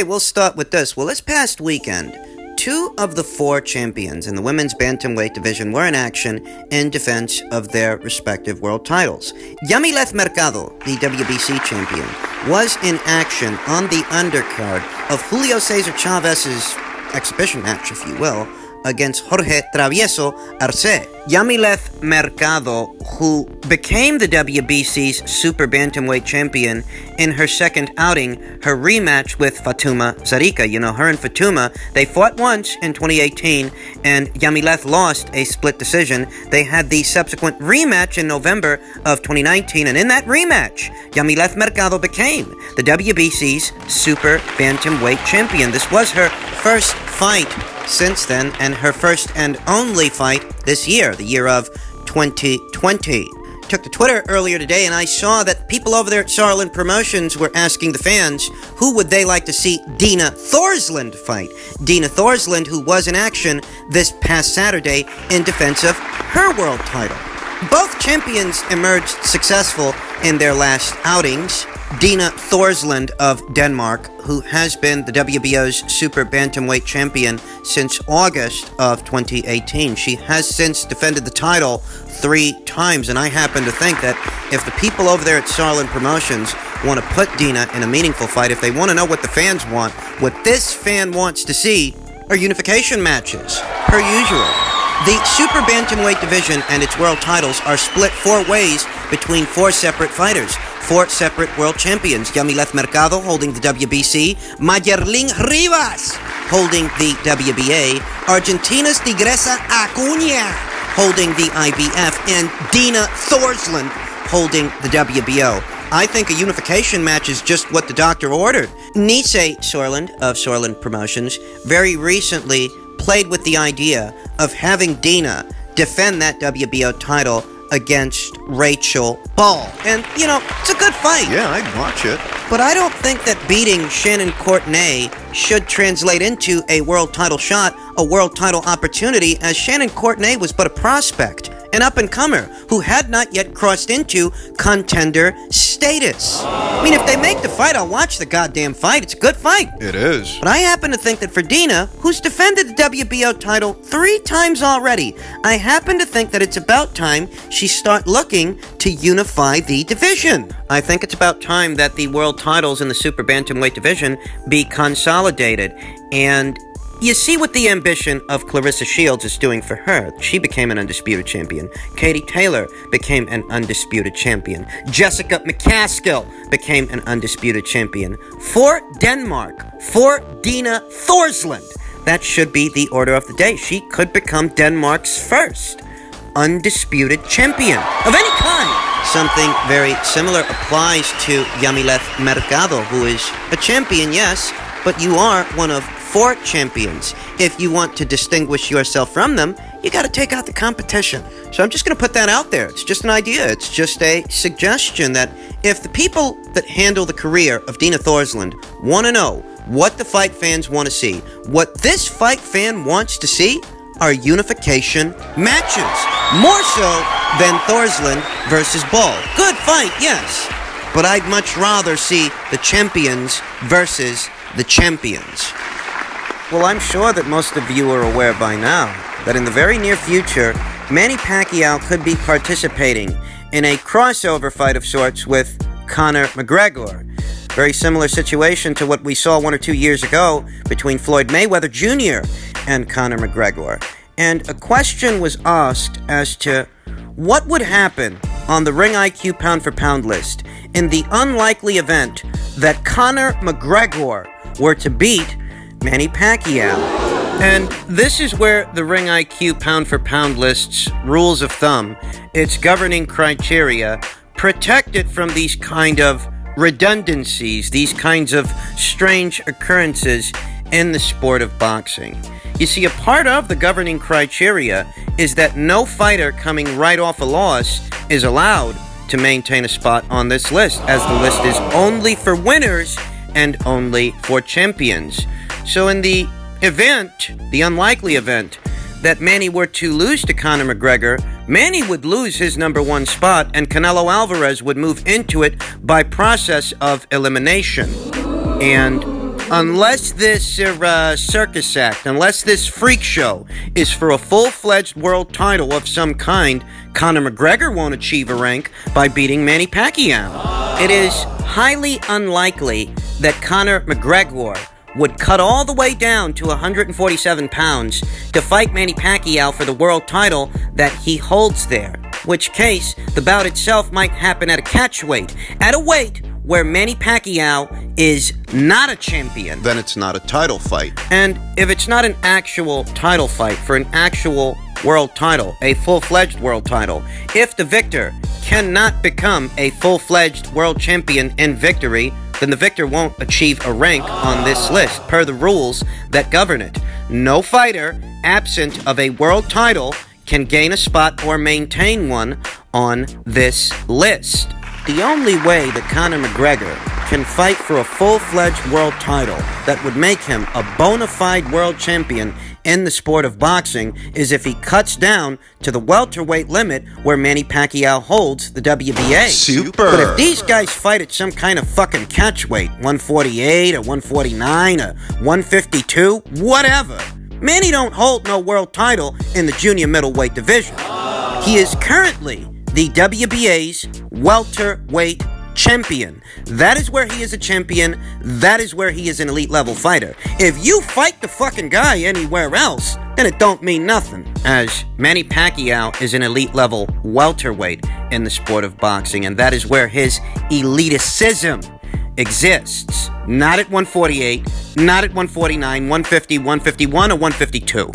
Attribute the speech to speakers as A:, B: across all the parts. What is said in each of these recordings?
A: Okay, we'll start with this. Well, this past weekend, 2 of the 4 champions in the women's bantamweight division were in action in defense of their respective world titles. Jermall Mercado, the WBC champion, was in action on the undercard of Julio Cesar Chavez's exhibition match, if you will, against Jorge Travieso Arce. Jermall Mercado, who became the WBC's super bantamweight champion in her second outing, her rematch with Fatuma Zarika. You know, her and Fatuma, they fought once in 2018, and Jermall lost a split decision. They had the subsequent rematch in November of 2019, and in that rematch, Jermall Mercado became the WBC's super bantamweight champion. This was her first fight since then, and her first and only fight this year, the year of 2020. Took to Twitter earlier today, and I saw that people over there at Thorslund Promotions were asking the fans who would they like to see Dina Thorslund fight. Dina Thorslund, who was in action this past Saturday in defense of her world title. Both champions emerged successful in their last outings. Dina Thorslund of Denmark, who has been the WBO's super bantamweight champion since August of 2018. She has since defended the title 3 times, and I happen to think that if the people over there at Thorslund Promotions want to put Dina in a meaningful fight, if they want to know what the fans want, what this fan wants to see are unification matches, per usual. The super bantamweight division and its world titles are split 4 ways between 4 separate fighters. 4 separate world champions. Jermall Mercado holding the WBC, Mayerlin Rivas holding the WBA, Argentina's Tigresa Acuña holding the IBF, and Dina Thorslund holding the WBO. I think a unification match is just what the doctor ordered. Nisse Thorslund of Thorslund Promotions very recently played with the idea of having Dina defend that WBO title against Rachel Ball. And, you know, it's a good fight.
B: Yeah, I'd watch it.
A: But I don't think that beating Shannon Courtenay should translate into a world title shot, a world title opportunity, as Shannon Courtenay was but a prospect, an up-and-comer who had not yet crossed into contender status. I mean, if they make the fight, I'll watch the goddamn fight. It's a good fight.
B: It is.
A: But I happen to think that for Dina, who's defended the WBO title 3 times already, I happen to think that it's about time she start looking to unify the division. I think it's about time that the world titles in the super bantamweight division be consolidated. And you see what the ambition of Clarissa Shields is doing for her. She became an undisputed champion. Katie Taylor became an undisputed champion. Jessica McCaskill became an undisputed champion. For Denmark, for Dina Thorslund, that should be the order of the day. She could become Denmark's first undisputed champion of any kind. Something very similar applies to Jermall Mercado, who is a champion, yes, but you are one of 4 champions. If you want to distinguish yourself from them, you got to take out the competition. So I'm just going to put that out there. It's just an idea. It's just a suggestion that if the people that handle the career of Dina Thorslund want to know what the fight fans want to see, what this fight fan wants to see are unification matches. More so than Thorslund versus Ball. Good fight, yes. But I'd much rather see the champions versus the champions. Well, I'm sure that most of you are aware by now that in the very near future, Manny Pacquiao could be participating in a crossover fight of sorts with Conor McGregor. Very similar situation to what we saw 1 or 2 years ago between Floyd Mayweather Jr. and Conor McGregor. And a question was asked as to what would happen on the Ring IQ pound-for-pound list in the unlikely event that Conor McGregor were to beat Manny Pacquiao. And this is where the Ring IQ pound-for-pound list's rules of thumb, its governing criteria, protect it from these kind of redundancies, these kinds of strange occurrences in the sport of boxing. You see, a part of the governing criteria is that no fighter coming right off a loss is allowed to maintain a spot on this list, as the list is only for winners and only for champions. So in the event, the unlikely event, that Manny were to lose to Conor McGregor, Manny would lose his #1 spot and Canelo Alvarez would move into it by process of elimination. And Unless this circus act, unless this freak show is for a full-fledged world title of some kind, Conor McGregor won't achieve a rank by beating Manny Pacquiao. It is highly unlikely that Conor McGregor would cut all the way down to 147 pounds to fight Manny Pacquiao for the world title that he holds there. Which case, the bout itself might happen at a catch weight, at a weight where Manny Pacquiao is not a champion.
B: Then it's not a title fight.
A: And if it's not an actual title fight for an actual world title, a full-fledged world title, if the victor cannot become a full-fledged world champion in victory, then the victor won't achieve a rank on this list, per the rules that govern it. No fighter, absent of a world title, can gain a spot or maintain one on this list. The only way that Conor McGregor can fight for a full-fledged world title that would make him a bona fide world champion in the sport of boxing is if he cuts down to the welterweight limit where Manny Pacquiao holds the WBA.
B: Super!
A: But if these guys fight at some kind of fucking catch weight, 148 or 149 or 152, whatever, Manny don't hold no world title in the junior middleweight division. He is currently the WBA's welterweight champion. That is where he is a champion. That is where he is an elite level fighter. If you fight the fucking guy anywhere else, then it don't mean nothing. As Manny Pacquiao is an elite level welterweight in the sport of boxing, and that is where his eliticism exists. Not at 148, not at 149, 150, 151, or 152.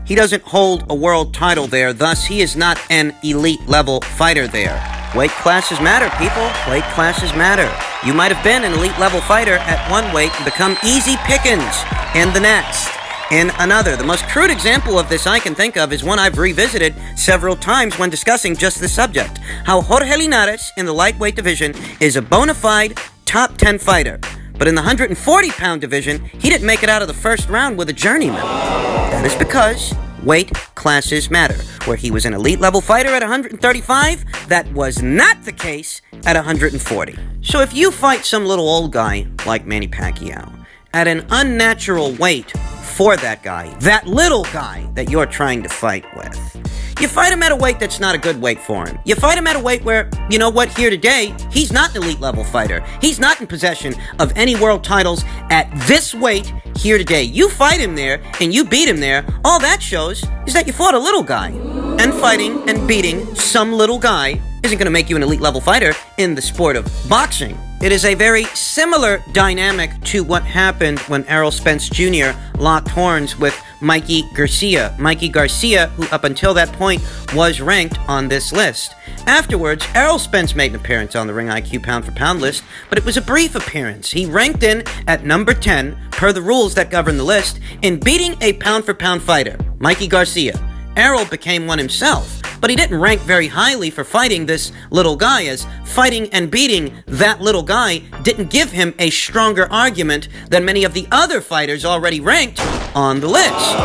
A: He doesn't hold a world title there, thus he is not an elite level fighter there. Weight classes matter, people. Weight classes matter. You might have been an elite level fighter at one weight and become easy pickings in the next, in another. The most crude example of this I can think of is one I've revisited several times when discussing just this subject. How Jorge Linares in the lightweight division is a bona fide top 10 fighter. But in the 140-pound division, he didn't make it out of the first round with a journeyman. That is because weight classes matter. Where he was an elite level fighter at 135, that was not the case at 140. So if you fight some little old guy like Manny Pacquiao at an unnatural weight for that guy, that little guy that you're trying to fight with, you fight him at a weight that's not a good weight for him. You fight him at a weight where, you know what, here today, he's not an elite level fighter. He's not in possession of any world titles at this weight here today. You fight him there, and you beat him there, all that shows is that you fought a little guy. And fighting and beating some little guy isn't going to make you an elite level fighter in the sport of boxing. It is a very similar dynamic to what happened when Errol Spence Jr. locked horns with Mikey Garcia. Mikey Garcia, who up until that point was ranked on this list. Afterwards, Errol Spence made an appearance on the Ring IQ pound-for-pound list, but it was a brief appearance. He ranked in at number 10, per the rules that govern the list, in beating a pound-for-pound fighter, Mikey Garcia. Errol became one himself, but he didn't rank very highly for fighting this little guy, as fighting and beating that little guy didn't give him a stronger argument than many of the other fighters already ranked on the list.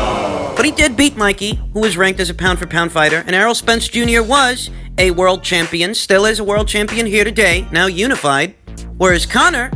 A: But he did beat Mikey, who was ranked as a pound-for-pound fighter, and Errol Spence Jr. was a world champion, still is a world champion here today, now unified. Whereas Conor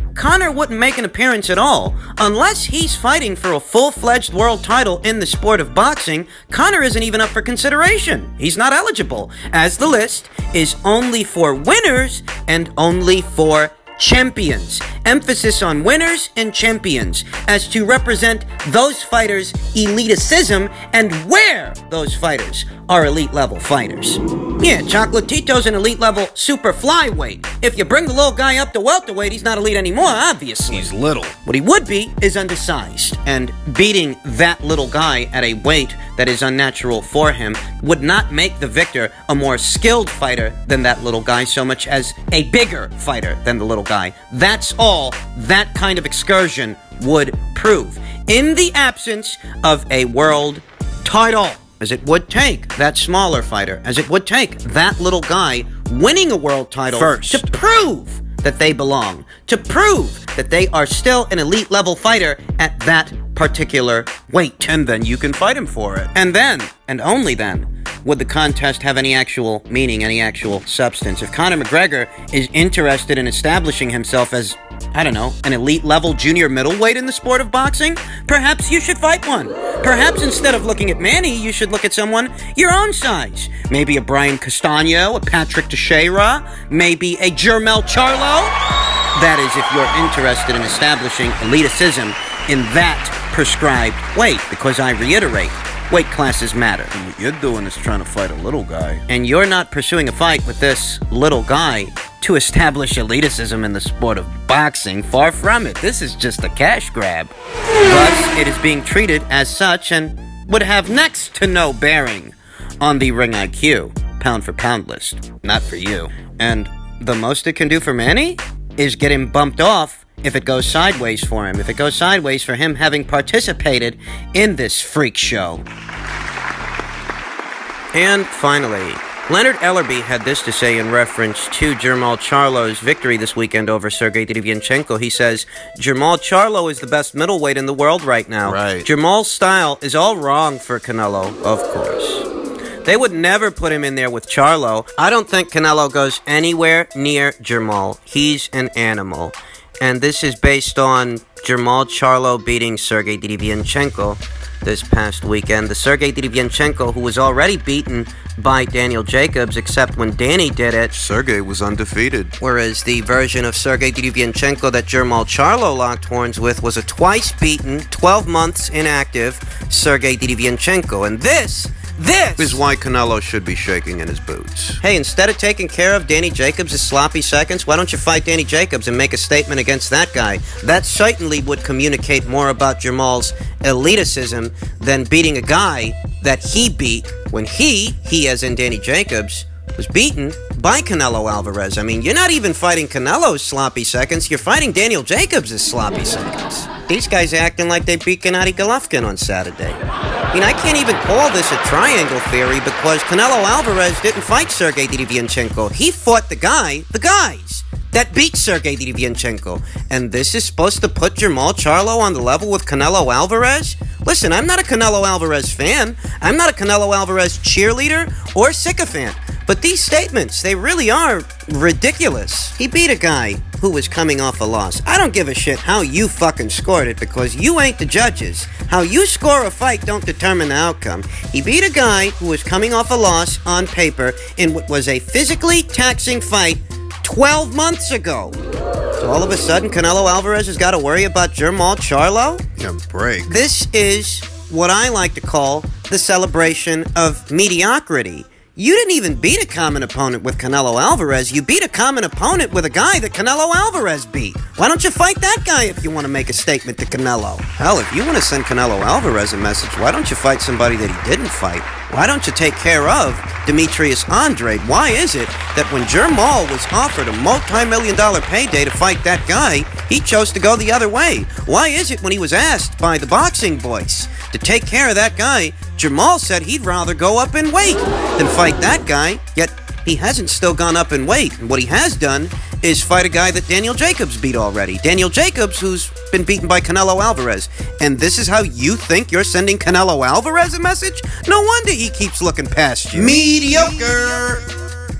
A: wouldn't make an appearance at all. Unless he's fighting for a full-fledged world title in the sport of boxing, Conor isn't even up for consideration. He's not eligible, as the list is only for winners and only for champions. Emphasis on winners and champions as to represent those fighters' eliticism and where those fighters are elite level fighters. Yeah, Chocolatito's an elite level super flyweight. If you bring the little guy up to welterweight, he's not elite anymore, obviously.
B: He's little.
A: What he would be is undersized, and beating that little guy at a weight that is unnatural for him would not make the victor a more skilled fighter than that little guy so much as a bigger fighter than the little guy. That's all that kind of excursion would prove. In the absence of a world title, as it would take that smaller fighter, as it would take that little guy winning a world title first to prove that they belong, to prove that they are still an elite level fighter at that particular weight.
B: And then you can fight him for it.
A: And then, and only then, would the contest have any actual meaning, any actual substance. If Conor McGregor is interested in establishing himself as, I don't know, an elite-level junior middleweight in the sport of boxing, perhaps you should fight one. Perhaps instead of looking at Manny, you should look at someone your own size. Maybe a Brian Castano, a Patrick Teixeira, maybe a Jermall Charlo. That is, if you're interested in establishing eliticism in that prescribed weight, because I reiterate, weight classes matter.
B: And what you're doing is trying to fight a little guy.
A: And you're not pursuing a fight with this little guy to establish eliticism in the sport of boxing. Far from it. This is just a cash grab. Thus, it is being treated as such and would have next to no bearing on the Ring IQ pound-for-pound list. Not for you. And the most it can do for Manny is get him bumped off if it goes sideways for him. If it goes sideways for him having participated in this freak show. And finally, Leonard Ellerby had this to say in reference to Jermall Charlo's victory this weekend over Sergey Derevyanchenko. He says, Jermall Charlo is the best middleweight in the world right now.
B: Right.
A: Jermall's style is all wrong for Canelo, of course. They would never put him in there with Charlo. I don't think Canelo goes anywhere near Jermall. He's an animal. And this is based on Jermall Charlo beating Sergey Derevyanchenko this past weekend. The Sergey Derevyanchenko, who was already beaten by Daniel Jacobs, except when Danny did it,
B: Sergey was undefeated.
A: Whereas the version of Sergey Derevyanchenko that Jermall Charlo locked horns with was a twice-beaten, 12 months inactive Sergey Derevyanchenko. And this is
B: why Canelo should be shaking in his boots.
A: Hey, instead of taking care of Danny Jacobs' sloppy seconds, why don't you fight Danny Jacobs and make a statement against that guy? That certainly would communicate more about Jermall's eliticism than beating a guy that he beat when he as in Danny Jacobs, was beaten by Canelo Alvarez. I mean, you're not even fighting Canelo's sloppy seconds, you're fighting Daniel Jacobs' sloppy seconds. These guys are acting like they beat Gennady Golovkin on Saturday. I mean, I can't even call this a triangle theory because Canelo Alvarez didn't fight Sergey Derevyanchenko. He fought the guys that beat Sergey Derevyanchenko. And this is supposed to put Jermall Charlo on the level with Canelo Alvarez? Listen, I'm not a Canelo Alvarez fan. I'm not a Canelo Alvarez cheerleader or sycophant. But these statements, they really are ridiculous. He beat a guy who was coming off a loss. I don't give a shit how you fucking scored it because you ain't the judges. How you score a fight don't determine the outcome. He beat a guy who was coming off a loss on paper in what was a physically taxing fight 12 months ago. So all of a sudden, Canelo Alvarez has got to worry about Jermall Charlo?
B: Yeah, break.
A: This is what I like to call the celebration of mediocrity. You didn't even beat a common opponent with Canelo Alvarez. You beat a common opponent with a guy that Canelo Alvarez beat. Why don't you fight that guy if you want to make a statement to Canelo? Hell, if you want to send Canelo Alvarez a message, why don't you fight somebody that he didn't fight? Why don't you take care of Demetrius Andrade? Why is it that when Jermall was offered a multi-million-dollar payday to fight that guy, he chose to go the other way? Why is it when he was asked by the boxing voice to take care of that guy, Jermall said he'd rather go up in weight than fight that guy, yet he hasn't still gone up in weight. And what he has done is fight a guy that Daniel Jacobs beat already. Daniel Jacobs, who's been beaten by Canelo Alvarez. And this is how you think you're sending Canelo Alvarez a message? No wonder he keeps looking past you. Mediocre!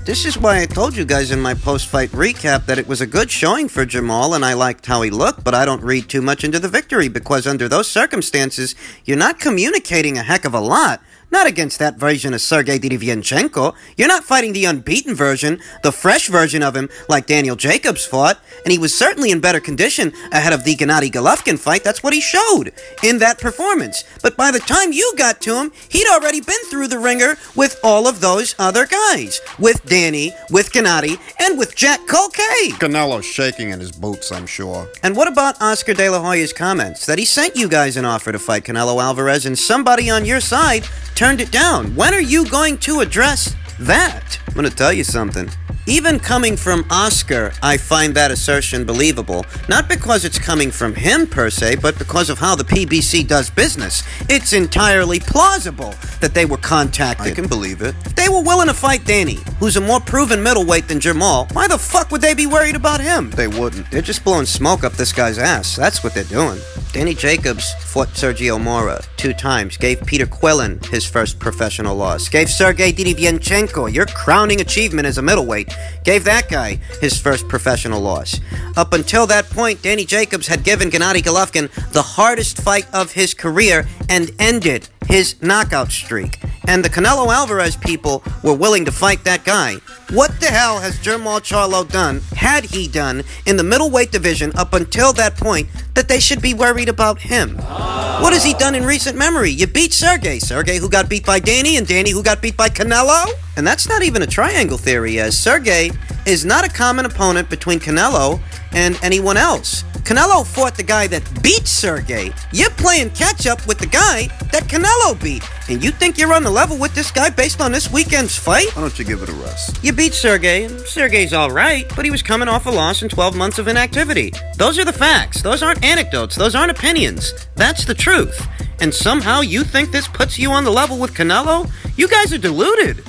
A: This is why I told you guys in my post-fight recap that it was a good showing for Jermall and I liked how he looked, but I don't read too much into the victory because under those circumstances, you're not communicating a heck of a lot. Not against that version of Sergey Derevyanchenko. You're not fighting the unbeaten version, the fresh version of him like Daniel Jacobs fought. And he was certainly in better condition ahead of the Gennady Golovkin fight. That's what he showed in that performance. But by the time you got to him, he'd already been through the ringer with all of those other guys. With Danny, with Gennady, and with Jack Colkay.
B: Canelo's shaking in his boots, I'm sure.
A: And what about Oscar De La Hoya's comments that he sent you guys an offer to fight Canelo Alvarez and somebody on your side turned it down? When are you going to address that? I'm going to tell you something. Even coming from Oscar, I find that assertion believable. Not because it's coming from him per se, but because of how the PBC does business. It's entirely plausible that they were contacted.
B: I can believe it.
A: If they were willing to fight Danny, who's a more proven middleweight than Jermall, why the fuck would they be worried about him?
B: They wouldn't.
A: They're just blowing smoke up this guy's ass. That's what they're doing. Danny Jacobs fought Sergio Mora 2 times, gave Peter Quillin his first professional loss, gave Sergey Didivianchenko, your crowning achievement as a middleweight, gave that guy his first professional loss. Up until that point, Danny Jacobs had given Gennady Golovkin the hardest fight of his career and ended his knockout streak. And the Canelo Alvarez people were willing to fight that guy. What the hell has Jermall Charlo done, had he done, in the middleweight division up until that point that they should be worried about him? What has he done in recent memory? You beat Sergey who got beat by Danny, and Danny who got beat by Canelo? And that's not even a triangle theory, as Sergey is not a common opponent between Canelo and anyone else. Canelo fought the guy that beat Sergey. You're playing catch-up with the guy that Canelo beat. And you think you're on the level with this guy based on this weekend's fight?
B: Why don't you give it a rest?
A: You beat Sergey, and Sergey's all right, but he was coming off a loss and 12 months of inactivity. Those are the facts. Those aren't anecdotes. Those aren't opinions. That's the truth. And somehow you think this puts you on the level with Canelo? You guys are deluded.